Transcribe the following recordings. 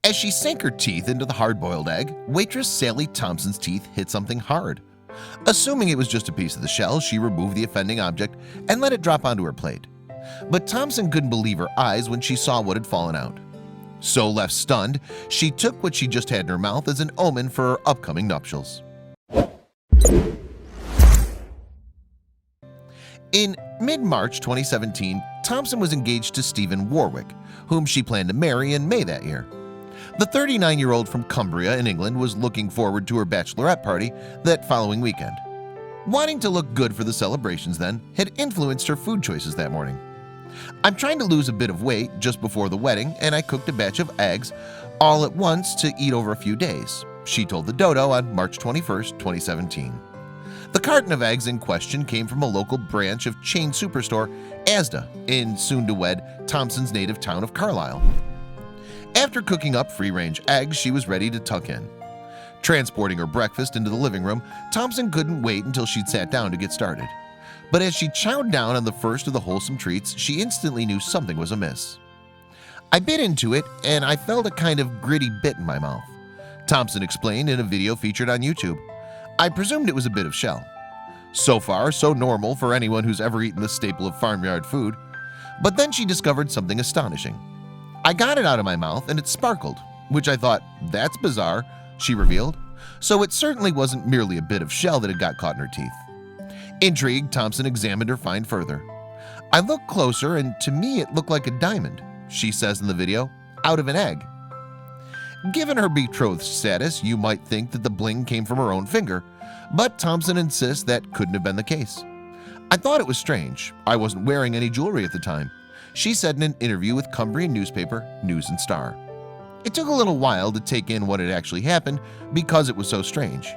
As she sank her teeth into the hard-boiled egg, waitress Sally Thompson's teeth hit something hard. Assuming it was just a piece of the shell, she removed the offending object and let it drop onto her plate. But Thompson couldn't believe her eyes when she saw what had fallen out. So left stunned, she took what she just had in her mouth as an omen for her upcoming nuptials. In mid-March 2017, Thompson was engaged to Stephen Warwick, whom she planned to marry in May that year. The 39-year-old from Cumbria in England was looking forward to her bachelorette party that following weekend. Wanting to look good for the celebrations then had influenced her food choices that morning. "I'm trying to lose a bit of weight just before the wedding, and I cooked a batch of eggs all at once to eat over a few days," she told the Dodo on March 21, 2017. The carton of eggs in question came from a local branch of chain superstore Asda in soon-to-wed Thompson's native town of Carlisle. After cooking up free-range eggs, she was ready to tuck in. Transporting her breakfast into the living room, Thompson couldn't wait until she'd sat down to get started. But as she chowed down on the first of the wholesome treats, she instantly knew something was amiss. "I bit into it and I felt a kind of gritty bit in my mouth," Thompson explained in a video featured on YouTube. "I presumed it was a bit of shell. So far, so normal for anyone who's ever eaten this staple of farmyard food. But then she discovered something astonishing. I got it out of my mouth and it sparkled, which I thought, that's bizarre," she revealed. So it certainly wasn't merely a bit of shell that had got caught in her teeth. Intrigued, Thompson examined her find further. "I looked closer and to me it looked like a diamond," she says in the video, "out of an egg." Given her betrothed status, you might think that the bling came from her own finger, but Thompson insists that couldn't have been the case. "I thought it was strange. I wasn't wearing any jewelry at the time," she said in an interview with Cumbrian newspaper News and Star. "It took a little while to take in what had actually happened because it was so strange.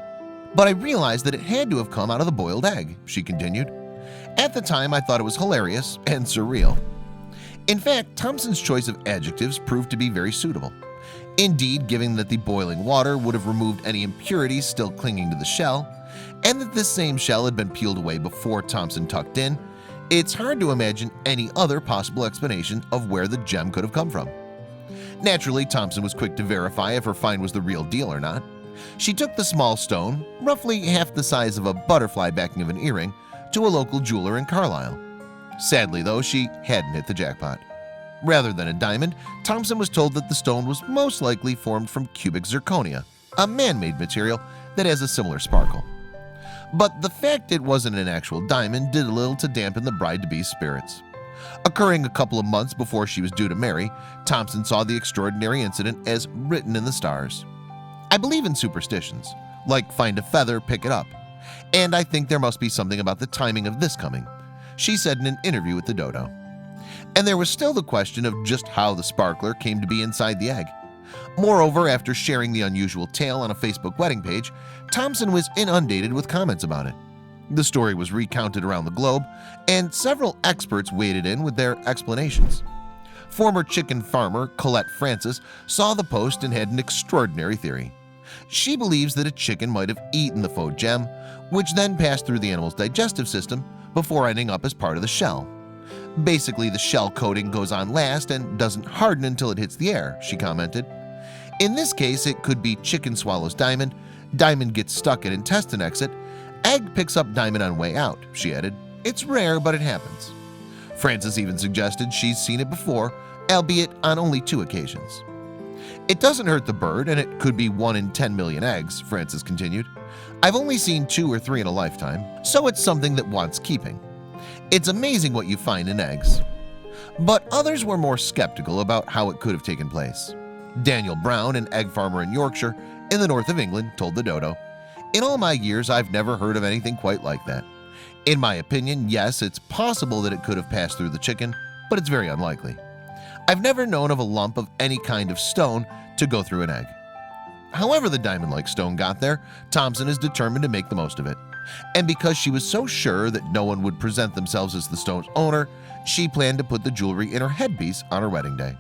But I realized that it had to have come out of the boiled egg," she continued. "At the time, I thought it was hilarious and surreal." In fact, Thompson's choice of adjectives proved to be very suitable. Indeed, given that the boiling water would have removed any impurities still clinging to the shell, and that this same shell had been peeled away before Thompson tucked in, it's hard to imagine any other possible explanation of where the gem could have come from. Naturally, Thompson was quick to verify if her find was the real deal or not. She took the small stone, roughly half the size of a butterfly backing of an earring, to a local jeweler in Carlisle. Sadly, though, she hadn't hit the jackpot. Rather than a diamond, Thompson was told that the stone was most likely formed from cubic zirconia, a man-made material that has a similar sparkle. But the fact it wasn't an actual diamond did a little to dampen the bride-to-be's spirits. Occurring a couple of months before she was due to marry, Thompson saw the extraordinary incident as written in the stars. "I believe in superstitions, like find a feather, pick it up. And I think there must be something about the timing of this coming," she said in an interview with the Dodo. And there was still the question of just how the sparkler came to be inside the egg. Moreover, after sharing the unusual tale on a Facebook wedding page, Thompson was inundated with comments about it. The story was recounted around the globe, and several experts waded in with their explanations. Former chicken farmer Colette Francis saw the post and had an extraordinary theory. She believes that a chicken might have eaten the faux gem, which then passed through the animal's digestive system before ending up as part of the shell. "Basically, the shell coating goes on last and doesn't harden until it hits the air," she commented. "In this case, it could be chicken swallows diamond, diamond gets stuck at intestine exit, egg picks up diamond on way out," she added. "It's rare, but it happens." Francis even suggested she's seen it before, albeit on only 2 occasions. "It doesn't hurt the bird, and it could be 1 in 10 million eggs," Francis continued. "I've only seen 2 or 3 in a lifetime, so it's something that wants keeping. It's amazing what you find in eggs." But others were more skeptical about how it could have taken place. Daniel Brown, an egg farmer in Yorkshire, in the north of England, told the Dodo, "In all my years, I've never heard of anything quite like that. In my opinion, yes, it's possible that it could have passed through the chicken, but it's very unlikely. I've never known of a lump of any kind of stone to go through an egg." However the diamond-like stone got there, Thompson is determined to make the most of it. And because she was so sure that no one would present themselves as the stone's owner, she planned to put the jewelry in her headpiece on her wedding day.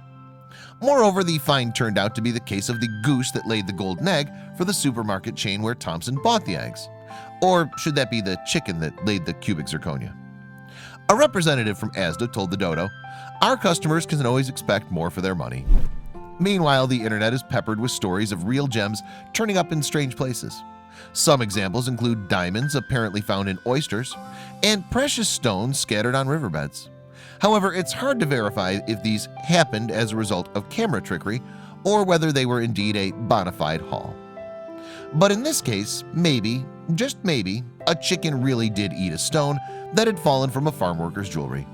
Moreover, the find turned out to be the case of the goose that laid the golden egg for the supermarket chain where Thompson bought the eggs. Or should that be the chicken that laid the cubic zirconia? A representative from Asda told the Dodo, "Our customers can always expect more for their money." Meanwhile, the internet is peppered with stories of real gems turning up in strange places. Some examples include diamonds apparently found in oysters and precious stones scattered on riverbeds. However, it's hard to verify if these happened as a result of camera trickery or whether they were indeed a bona fide haul. But in this case, maybe, just maybe, a chicken really did eat a stone that had fallen from a farm worker's jewelry,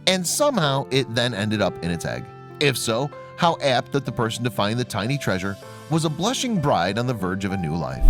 and somehow it then ended up in its egg. If so, how apt that the person to find the tiny treasure was a blushing bride on the verge of a new life.